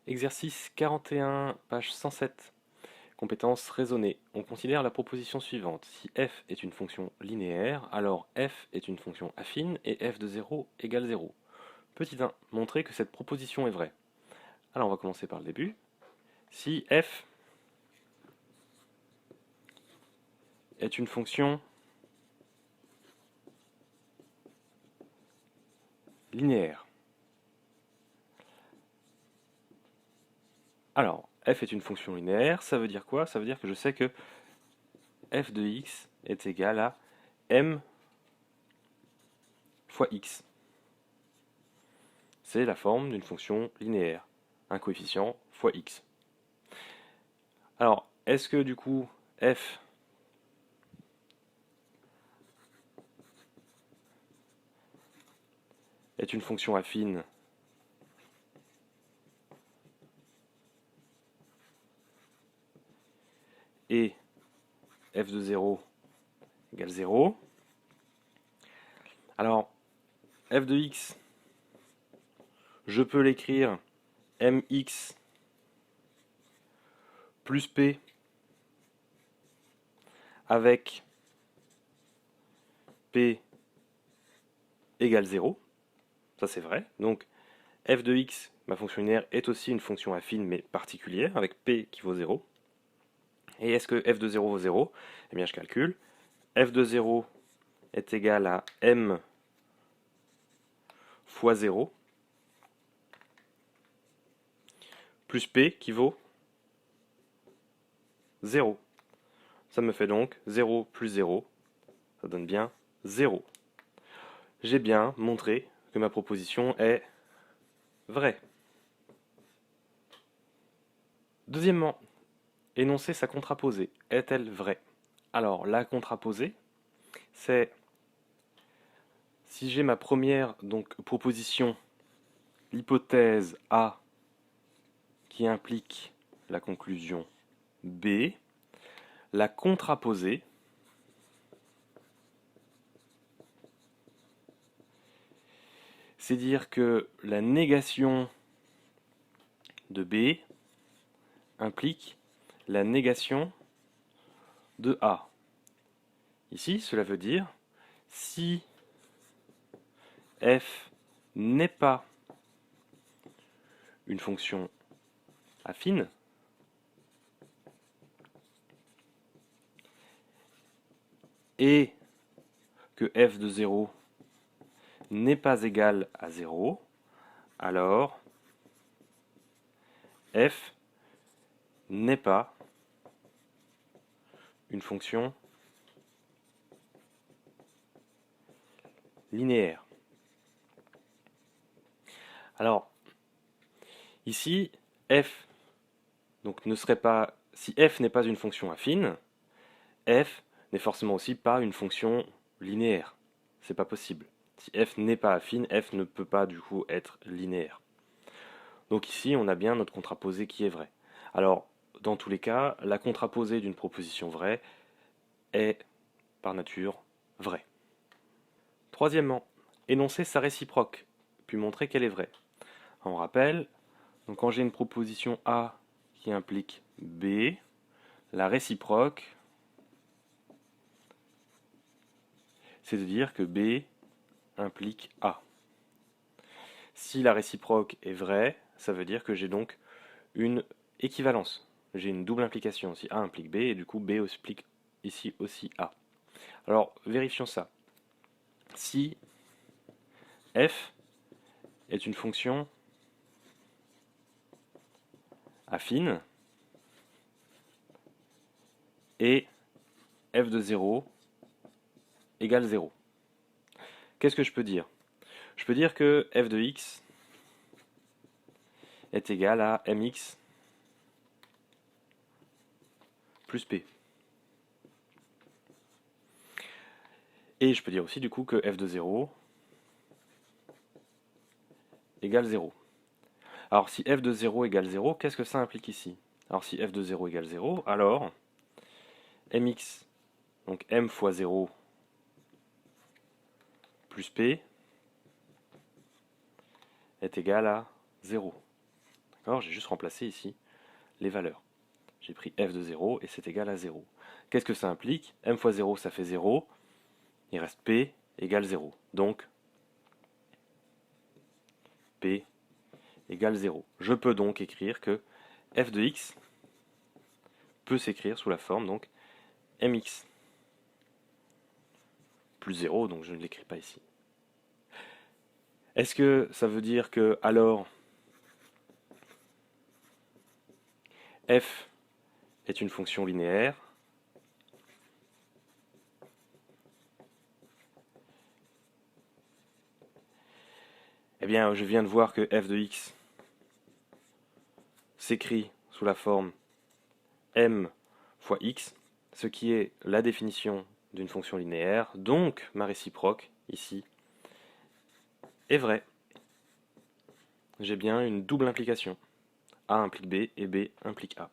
Exercice 41, page 107. Compétence raisonnée. On considère la proposition suivante. Si f est une fonction linéaire, alors f est une fonction affine et f de 0 égale 0. Petit 1. Montrer que cette proposition est vraie. Alors on va commencer par le début. Si f est une fonction linéaire. Alors, f est une fonction linéaire, ça veut dire quoi? Ça veut dire que je sais que f de x est égal à m fois x. C'est la forme d'une fonction linéaire. Un coefficient fois x. Alors, est-ce que du coup, f est une fonction affine et f de 0 égale 0? Alors, f de x, je peux l'écrire mx plus p avec p égale 0. Ça c'est vrai. Donc f de x, ma fonction linéaire, est aussi une fonction affine mais particulière avec p qui vaut 0. Et est-ce que f de 0 vaut 0? Eh bien je calcule. F de 0 est égal à m fois 0 plus p qui vaut 0. Ça me fait donc 0 plus 0, ça donne bien 0. J'ai bien montré que ma proposition est vraie. Deuxièmement, énoncer sa contraposée. Est-elle vraie? Alors, la contraposée, c'est si j'ai ma première proposition, l'hypothèse A qui implique la conclusion B, la contraposée, c'est dire que la négation de B implique la négation de A. Ici, cela veut dire si f n'est pas une fonction affine, et que f de 0 n'est pas égal à 0, alors f n'est pas une fonction linéaire. Alors, ici, f donc, ne serait pas, si f n'est pas une fonction affine, f n'est forcément aussi pas une fonction linéaire. C'est pas possible. Si f n'est pas affine, f ne peut pas du coup être linéaire. Donc ici, on a bien notre contraposée qui est vraie. Alors, dans tous les cas, la contraposée d'une proposition vraie est, par nature, vraie. Troisièmement, énoncer sa réciproque, puis montrer qu'elle est vraie. On rappelle, donc quand j'ai une proposition A qui implique B, la réciproque, c'est de dire que B implique A. Si la réciproque est vraie, ça veut dire que j'ai donc une équivalence. J'ai une double implication. Si A implique B, et du coup B explique ici aussi A. Alors, vérifions ça. Si f est une fonction affine et f de 0 égale 0. Qu'est-ce que je peux dire? Je peux dire que f de x est égal à mx plus p. Et je peux dire aussi du coup que f de 0 égale 0. Alors si f de 0 égale 0, qu'est-ce que ça implique ici? Alors si f de 0 égale 0, alors mx, donc m fois 0 plus p, est égal à 0. Alors j'ai juste remplacé ici les valeurs. J'ai pris f de 0 et c'est égal à 0. Qu'est-ce que ça implique? M fois 0, ça fait 0. Il reste P égale 0. Donc, P égale 0. Je peux donc écrire que f de x peut s'écrire sous la forme donc mx plus 0, donc je ne l'écris pas ici. Est-ce que ça veut dire que alors f est une fonction linéaire? Eh bien, je viens de voir que f de x s'écrit sous la forme m fois x, ce qui est la définition d'une fonction linéaire, donc ma réciproque, ici, est vraie. J'ai bien une double implication. A implique B et B implique A.